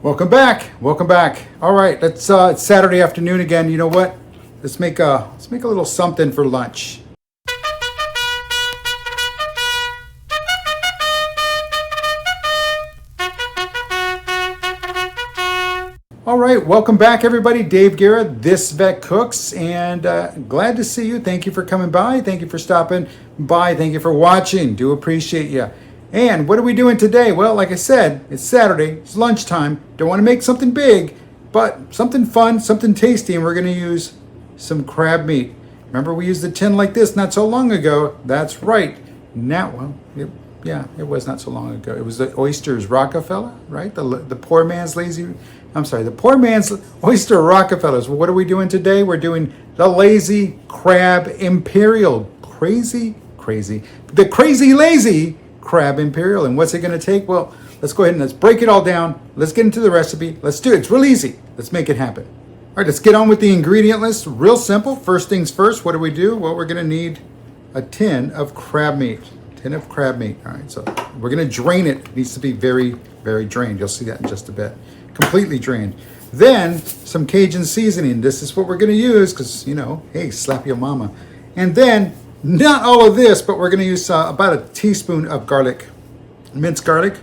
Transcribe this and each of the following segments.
Welcome back. Welcome back. All right, let's. It's Saturday afternoon again. You know what? Let's make a little something for lunch. All right, welcome back, everybody. Dave Guerra, This Vet Cooks, and glad to see you. Thank you for coming by. Thank you for stopping by. Thank you for watching. Do appreciate you. And what are we doing today? Well, like I said, it's Saturday. It's lunchtime. Don't want to make something big, but something fun, something tasty, and we're going to use some crab meat. Remember, we used a tin like this not so long ago. That's right. Now, well, it was not so long ago. It was the oysters Rockefeller, right? The poor man's the poor man's oyster Rockefellers. Well, what are we doing today? We're doing the Lazy Crab Imperial. Crazy. The Crazy Lazy Crab Imperial. And what's it going to take? Well, let's go ahead and let's break it all down. Let's get into the recipe. Let's do it. It's real easy. Let's make it happen. All right, let's get on with the ingredient list. Real simple. First things first, what do we do? Well, we're going to need a tin of crab meat. All right, so we're going to drain it. It needs to be very, very drained. You'll see that in just a bit. Completely drained. Then some Cajun seasoning. This is what we're going to use because, hey, slap your mama. And then, not all of this, but we're going to use about a teaspoon of garlic, minced garlic.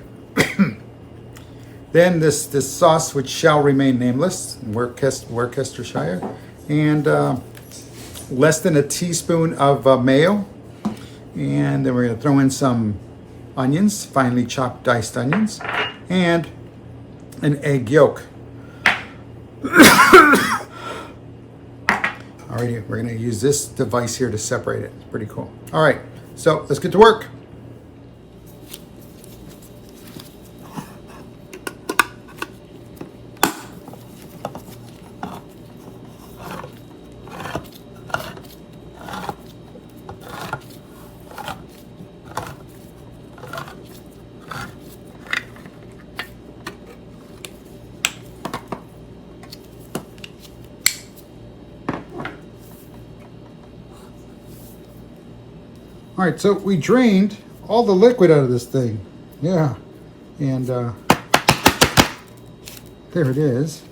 Then this sauce, which shall remain nameless, Worcestershire, and less than a teaspoon of mayo. And then we're going to throw in some onions, finely chopped diced onions, and an egg yolk. Alrighty, we're going to use this device here to separate it. It's pretty cool. All right, so let's get to work. All right, so we drained all the liquid out of this thing. Yeah, and there it is.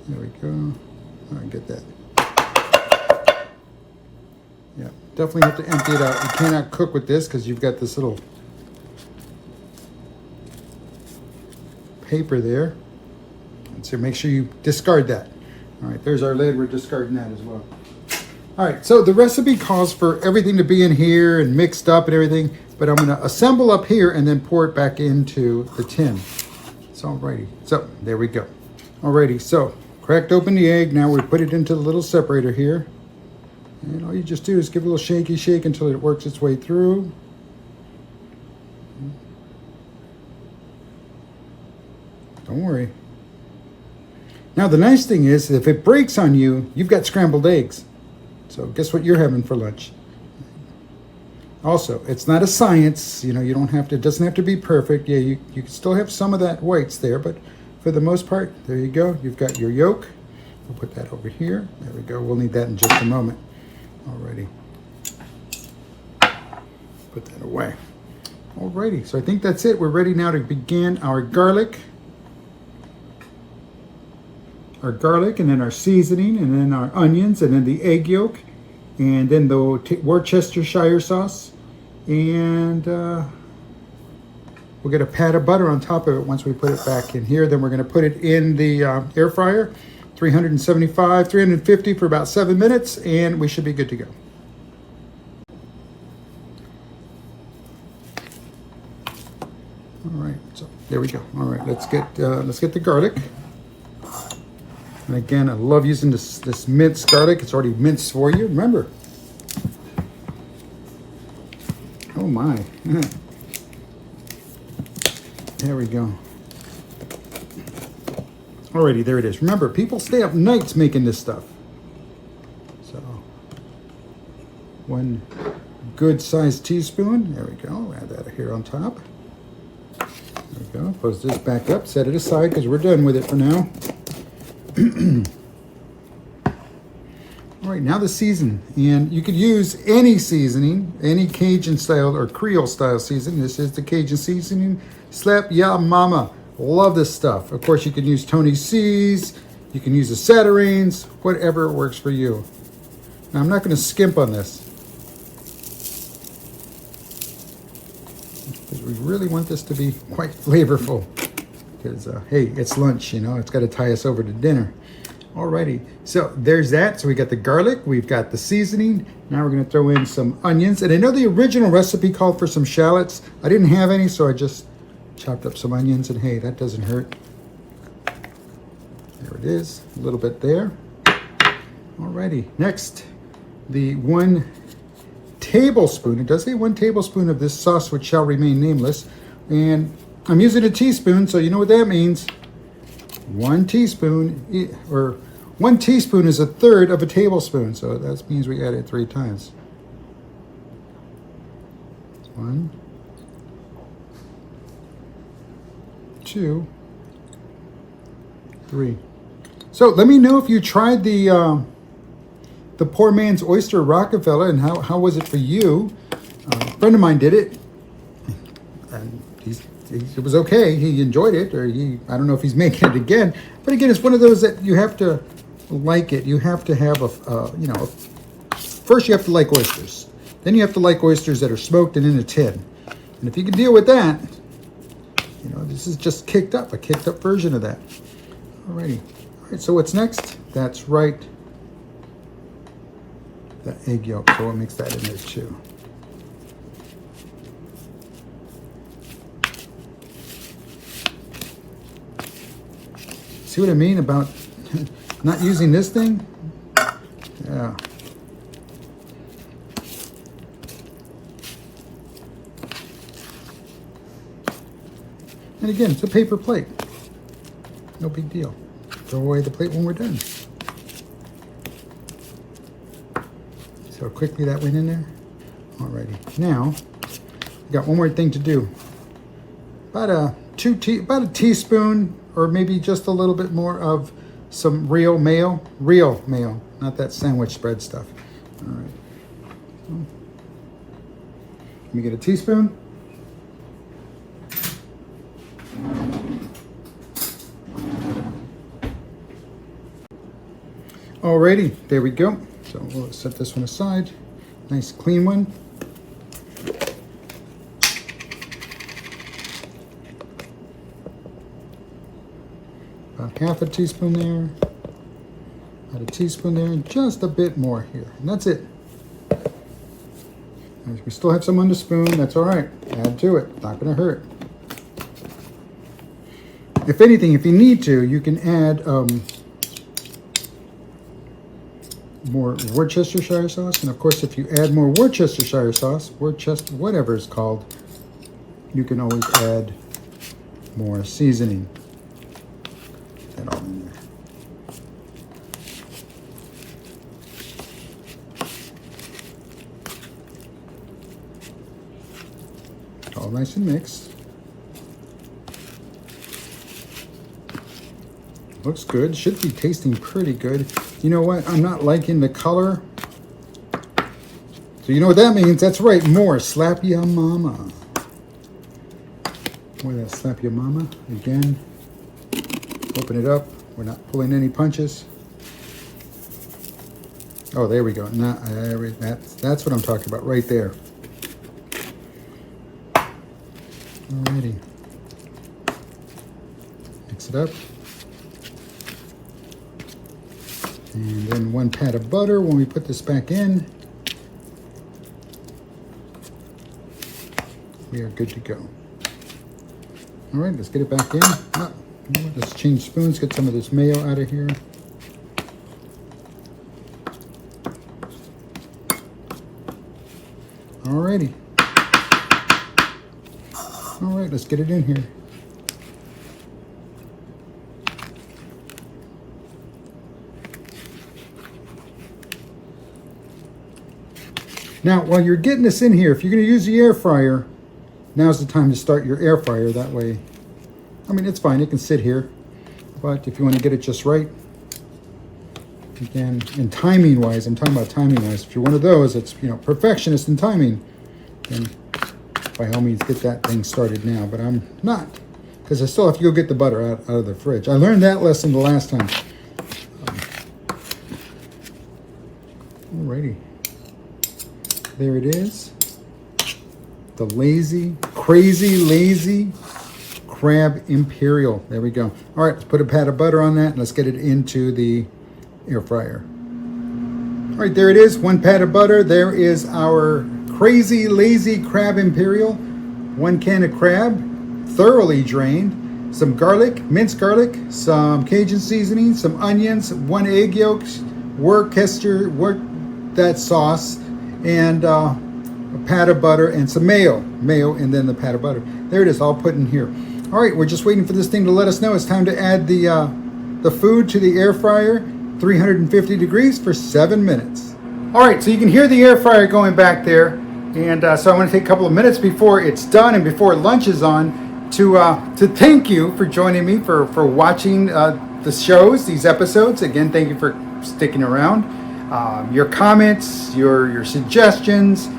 There we go. All right, get that. Yeah, definitely have to empty it out. You cannot cook with this because you've got this little paper there. And so make sure you discard that. All right, there's our lid. We're discarding that as well. All right, so the recipe calls for everything to be in here and mixed up and everything, but I'm gonna assemble up here and then pour it back into the tin. So alrighty, so there we go. Alrighty, so cracked open the egg. Now we put it into the little separator here. And all you just do is give it a little shaky shake until it works its way through. Don't worry. Now the nice thing is, if it breaks on you, you've got scrambled eggs. So guess what you're having for lunch? Also, it's not a science. You don't have to. It doesn't have to be perfect. Yeah, you can still have some of that whites there, but for the most part, there you go. You've got your yolk. We'll put that over here. There we go. We'll need that in just a moment. Alrighty. Put that away. Alrighty. So I think that's it. We're ready now to begin our garlic. Our garlic, and then our seasoning, and then our onions, and then the egg yolk, and then the Worcestershire sauce, and we'll get a pat of butter on top of it once we put it back in here. Then we're going to put it in the air fryer, 350 for about 7 minutes, and we should be good to go. All right, so there we go. All right, let's get the garlic. And again, I love using this minced garlic. It's already minced for you. Remember. Oh my. There we go. Alrighty, there it is. Remember, people stay up nights making this stuff. So, 1 good sized teaspoon. There we go. Add that here on top. There we go. Close this back up. Set it aside because we're done with it for now. Alrighty, right, now the season. And you could use any seasoning, any Cajun style or Creole style seasoning. This is the Cajun seasoning. Slap ya mama. Love this stuff. Of course, you can use Tony C's. You can use the Saturains, whatever works for you. Now, I'm not going to skimp on this, because we really want this to be quite flavorful. Because, hey, it's lunch, you know. It's got to tie us over to dinner. Alrighty, so there's that. So we got the garlic, we've got the seasoning. Now we're going to throw in some onions. And I know the original recipe called for some shallots. I didn't have any, so I just chopped up some onions, and hey, that doesn't hurt. There it is, a little bit there. Alrighty, next, the 1 tablespoon, it does say 1 tablespoon of this sauce which shall remain nameless. And I'm using a teaspoon, so you know what that means. 1 teaspoon, or 1 teaspoon is 1/3 of a tablespoon, so that means we add it 3 times. 1, 2, 3. So let me know if you tried the poor man's oyster Rockefeller, and how was it for you? A friend of mine did it, and it was okay. He enjoyed it, or I don't know if he's making it again. But again, it's one of those that you have to like it. You have to have first you have to like oysters. Then you have to like oysters that are smoked and in a tin. And if you can deal with that, you know, this is just a kicked up version of that. Alrighty. All right, so what's next? That's right, the egg yolk. So we'll mix that in there too. See what I mean about not using this thing? Yeah. And again, it's a paper plate. No big deal. Throw away the plate when we're done. See how quickly that went in there? Alrighty. Now, we got one more thing to do. About a teaspoon, or maybe just a little bit more of some real mayo, not that sandwich spread stuff. All right. Let me get a teaspoon. Alrighty, there we go. So we'll set this one aside. Nice clean one. About half a teaspoon there, about a teaspoon there, and just a bit more here. And that's it. And we still have some on the spoon, that's all right. Add to it, not gonna hurt. If anything, if you need to, you can add more Worcestershire sauce. And of course, if you add more Worcestershire sauce, whatever it's called, you can always add more seasoning. That all in there. All nice and mixed. Looks good. Should be tasting pretty good. You know what? I'm not liking the color. So you know what that means? That's right. More. Slap ya mama. More of that slap ya mama. Again. Open it up. We're not pulling any punches. Oh, there we go. That's what I'm talking about right there. Alrighty. Mix it up. And then 1 pat of butter when we put this back in. We are good to go. All right, let's get it back in. Oh, let's change spoons, get some of this mayo out of here. Alrighty. All right, let's get it in here. Now, while you're getting this in here, if you're going to use the air fryer, now's the time to start your air fryer. That way, I mean, it's fine. It can sit here. But if you want to get it just right, Again, and timing wise, I'm talking about timing wise. If you're one of those that's, you know, perfectionist in timing, then by all means get that thing started now. But I'm not, because I still have to go get the butter out of the fridge. I learned that lesson the last time. Alrighty, there it is. The crazy lazy crab imperial. There we go. All right, let's put a pat of butter on that and let's get it into the air fryer. All right, there it is. 1 pat of butter. There is our crazy lazy crab imperial. 1 can of crab, thoroughly drained. Some garlic, minced garlic, some Cajun seasoning, some onions, 1 egg yolk, Worcestershire sauce, and a pat of butter and some mayo, and then the pat of butter. There it is, all put in here. All right, we're just waiting for this thing to let us know it's time to add the food to the air fryer, 350 degrees for 7 minutes. All right, so you can hear the air fryer going back there, and so I'm going to take a couple of minutes before it's done and before lunch is on to thank you for joining me for watching the shows, these episodes. Again, thank you for sticking around. Your comments, your suggestions,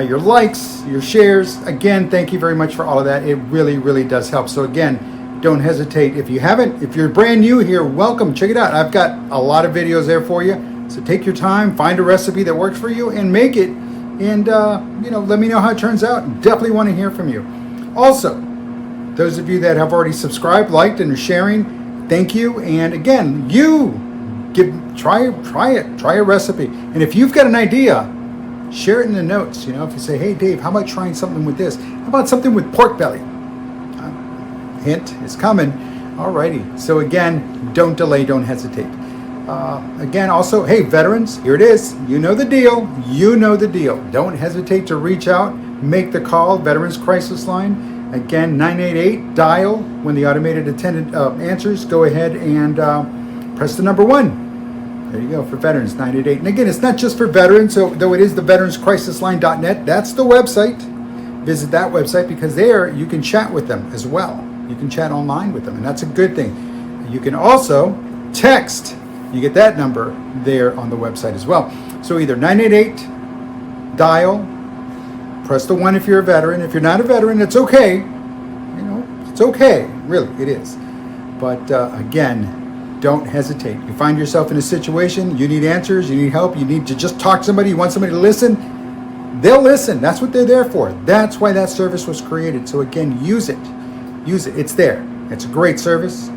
your likes, your shares. Again, thank you very much for all of that. It really, really does help. So again, don't hesitate. If you're brand new here, welcome. Check it out. I've got a lot of videos there for you. So take your time, find a recipe that works for you and make it. And, let me know how it turns out. Definitely want to hear from you. Also, those of you that have already subscribed, liked, and are sharing, thank you. And again, try a recipe. And if you've got an idea, share it in the notes. If you say, hey Dave, how about trying something with this? How about something with pork belly? Hint is coming. Alrighty. So again, don't delay, don't hesitate. Again, also, hey veterans, here it is. You know the deal. Don't hesitate to reach out, make the call. Veterans Crisis Line. Again, 988, dial. When the automated attendant answers, go ahead and press the number 1. There you go, for veterans, 988. And again, it's not just for veterans, though it is the veteranscrisisline.net. That's the website. Visit that website because there you can chat with them as well. You can chat online with them, and that's a good thing. You can also text. You get that number there on the website as well. So either 988, dial, press the 1 if you're a veteran. If you're not a veteran, it's okay. It's okay. Really, it is. But again, don't hesitate. You find yourself in a situation, you need answers, you need help, you need to just talk to somebody, you want somebody to listen, they'll listen. That's what they're there for. That's why that service was created. So again, use it. It's there. It's a great service.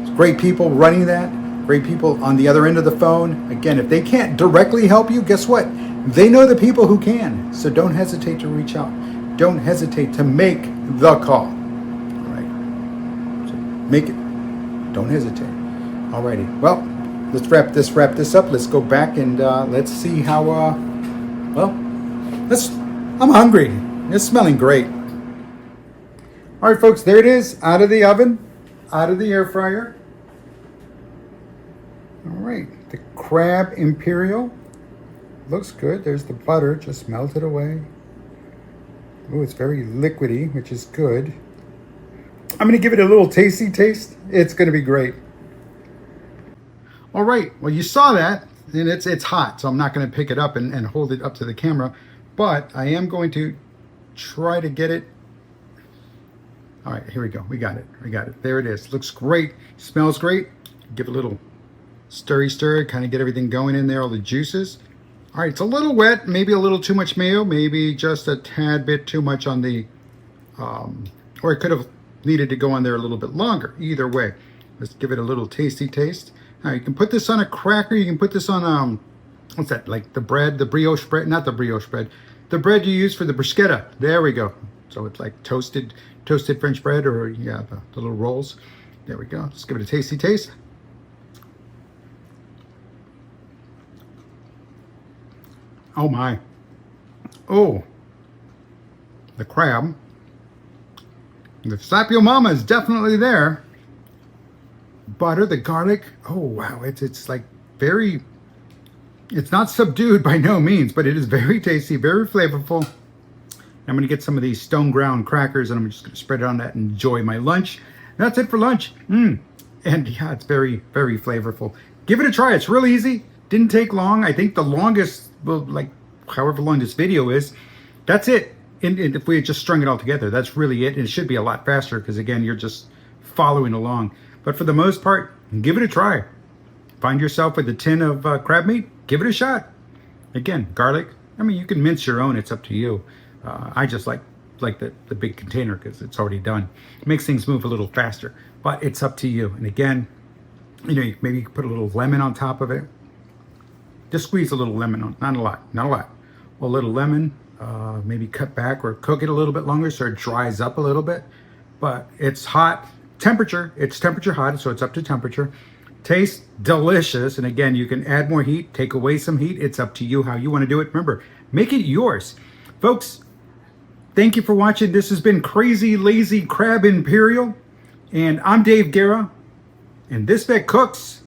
It's great people running that, great people on the other end of the phone. Again, if they can't directly help you, guess what? They know the people who can. So don't hesitate to reach out. Don't hesitate to make the call. All right. So make it. Don't hesitate. Alrighty, well, let's wrap this up. Let's go back and let's see how, I'm hungry. It's smelling great. All right, folks, there it is, out of the oven, out of the air fryer. All right, the crab imperial. Looks good. There's the butter, just melted away. Oh, it's very liquidy, which is good. I'm going to give it a little tasty taste. It's going to be great. All right, well, you saw that, and it's hot, so I'm not going to pick it up and hold it up to the camera, but I am going to try to get it. All right, here we go. We got it. There it is. Looks great. Smells great. Give it a little stir, kind of get everything going in there, all the juices. All right, it's a little wet, maybe a little too much mayo, maybe just a tad bit too much on the, or it could have needed to go on there a little bit longer. Either way, let's give it a little tasty taste. Now you can put this on a cracker. You can put this on what's that? Like the bread, the brioche bread, not the brioche bread, the bread you use for the bruschetta. There we go. So it's like toasted French bread, or yeah, the little rolls. There we go. Let's give it a tasty taste. Oh my! Oh, the crab. The slap your mama is definitely there. Butter, the garlic, oh wow, it's like very, it's not subdued by no means, but it is very tasty, very flavorful. I'm going to get some of these stone ground crackers and I'm just going to spread it on that and enjoy my lunch. That's it for lunch. And yeah, it's very, very flavorful. Give it a try. It's real easy. Didn't take long. I think the longest, well, like however long this video is, that's it. And if we had just strung it all together, that's really it. And it should be a lot faster because, again, you're just following along. But for the most part, give it a try. Find yourself with a tin of crab meat, give it a shot. Again, garlic. I mean, you can mince your own. It's up to you. I just like the big container because it's already done. It makes things move a little faster, but it's up to you. And again, you know, maybe you can put a little lemon on top of it. Just squeeze a little lemon on, not a lot. A little lemon, maybe cut back or cook it a little bit longer so it dries up a little bit. But it's hot temperature. It's temperature hot, so it's up to temperature. Tastes delicious. And again, you can add more heat, take away some heat. It's up to you how you want to do it. Remember, make it yours. Folks, thank you for watching. This has been Crazy Lazy Crab Imperial. And I'm Dave Guerra. And this vet cooks.